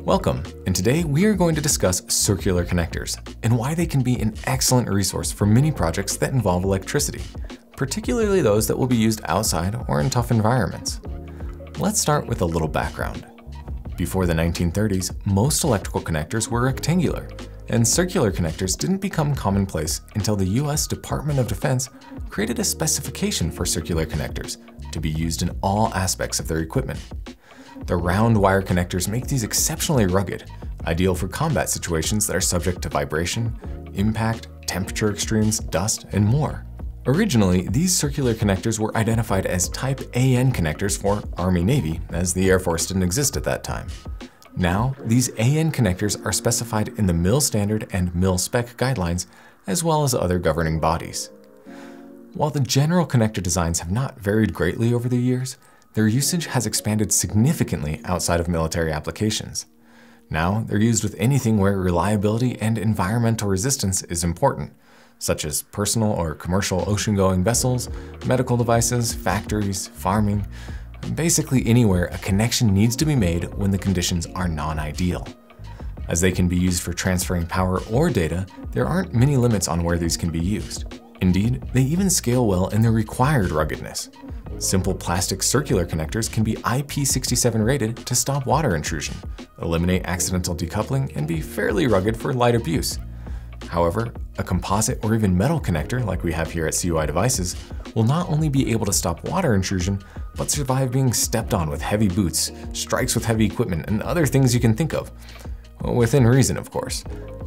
Welcome, and today we are going to discuss circular connectors and why they can be an excellent resource for many projects that involve electricity, particularly those that will be used outside or in tough environments. Let's start with a little background. Before the 1930s, most electrical connectors were rectangular, and circular connectors didn't become commonplace until the US Department of Defense created a specification for circular connectors to be used in all aspects of their equipment. The round wire connectors make these exceptionally rugged, ideal for combat situations that are subject to vibration, impact, temperature extremes, dust, and more. Originally, these circular connectors were identified as Type AN connectors for Army-Navy, as the Air Force didn't exist at that time. Now, these AN connectors are specified in the MIL standard and MIL spec guidelines, as well as other governing bodies. While the general connector designs have not varied greatly over the years, their usage has expanded significantly outside of military applications. Now, they're used with anything where reliability and environmental resistance is important, such as personal or commercial ocean-going vessels, medical devices, factories, farming, basically anywhere a connection needs to be made when the conditions are non-ideal. As they can be used for transferring power or data, there aren't many limits on where these can be used. Indeed, they even scale well in their required ruggedness. Simple plastic circular connectors can be IP67 rated to stop water intrusion, eliminate accidental decoupling, and be fairly rugged for light abuse. However, a composite or even metal connector, like we have here at CUI Devices, will not only be able to stop water intrusion, but survive being stepped on with heavy boots, strikes with heavy equipment, and other things you can think of. Within reason, of course.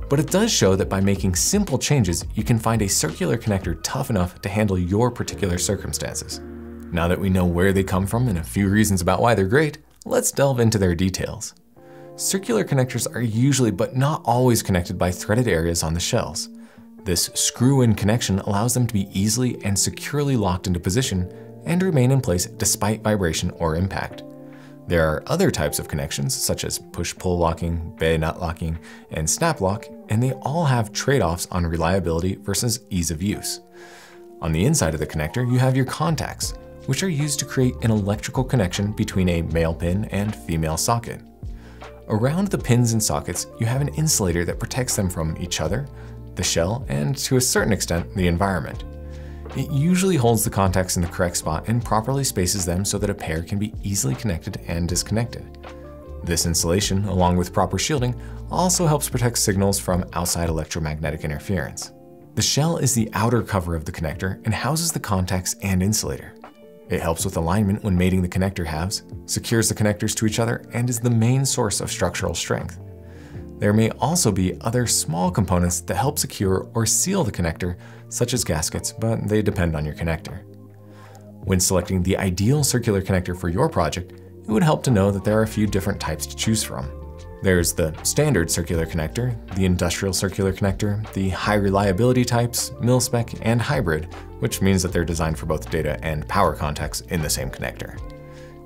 But it does show that by making simple changes, you can find a circular connector tough enough to handle your particular circumstances. Now that we know where they come from and a few reasons about why they're great, let's delve into their details. Circular connectors are usually, but not always, connected by threaded areas on the shells. This screw-in connection allows them to be easily and securely locked into position and remain in place despite vibration or impact. There are other types of connections, such as push-pull locking, bay nut locking, and snap lock, and they all have trade-offs on reliability versus ease of use. On the inside of the connector, you have your contacts, which are used to create an electrical connection between a male pin and female socket. Around the pins and sockets, you have an insulator that protects them from each other, the shell, and to a certain extent, the environment. It usually holds the contacts in the correct spot and properly spaces them so that a pair can be easily connected and disconnected. This insulation, along with proper shielding, also helps protect signals from outside electromagnetic interference. The shell is the outer cover of the connector and houses the contacts and insulator. It helps with alignment when mating the connector halves, secures the connectors to each other, and is the main source of structural strength. There may also be other small components that help secure or seal the connector, such as gaskets, but they depend on your connector. When selecting the ideal circular connector for your project, it would help to know that there are a few different types to choose from. There's the standard circular connector, the industrial circular connector, the high reliability types, mil-spec, and hybrid, which means that they're designed for both data and power contacts in the same connector.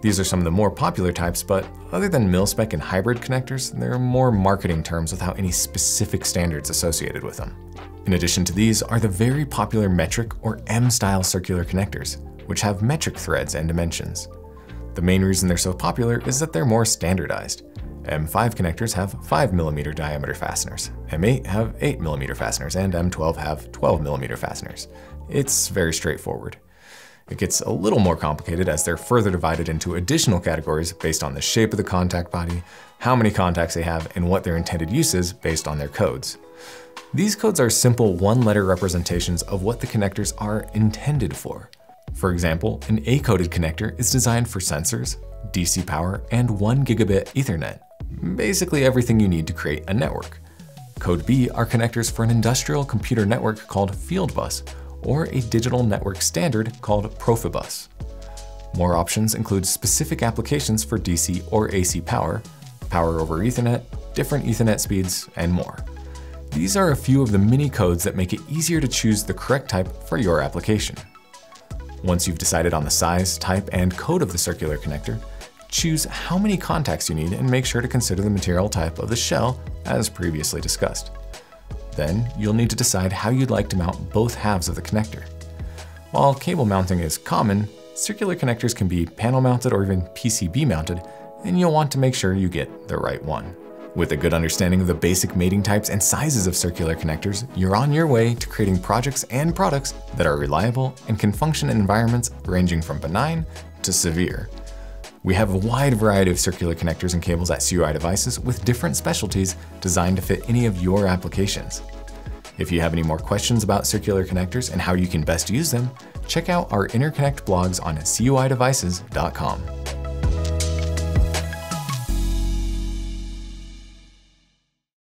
These are some of the more popular types, but other than mil-spec and hybrid connectors, there are more marketing terms without any specific standards associated with them. In addition to these are the very popular metric or M-style circular connectors, which have metric threads and dimensions. The main reason they're so popular is that they're more standardized. M5 connectors have 5mm diameter fasteners, M8 have 8mm fasteners, and M12 have 12mm fasteners. It's very straightforward. It gets a little more complicated as they're further divided into additional categories based on the shape of the contact body, how many contacts they have, and what their intended use is based on their codes. These codes are simple one-letter representations of what the connectors are intended for. For example, an A-coded connector is designed for sensors, DC power, and 1 gigabit Ethernet. Basically everything you need to create a network. Code B are connectors for an industrial computer network called Fieldbus, or a digital network standard called Profibus. More options include specific applications for DC or AC power, power over Ethernet, different Ethernet speeds, and more. These are a few of the many codes that make it easier to choose the correct type for your application. Once you've decided on the size, type, and code of the circular connector, choose how many contacts you need and make sure to consider the material type of the shell as previously discussed. Then you'll need to decide how you'd like to mount both halves of the connector. While cable mounting is common, circular connectors can be panel mounted or even PCB mounted, and you'll want to make sure you get the right one. With a good understanding of the basic mating types and sizes of circular connectors, you're on your way to creating projects and products that are reliable and can function in environments ranging from benign to severe. We have a wide variety of circular connectors and cables at CUI Devices with different specialties designed to fit any of your applications. If you have any more questions about circular connectors and how you can best use them, check out our Interconnect blogs on CUIdevices.com.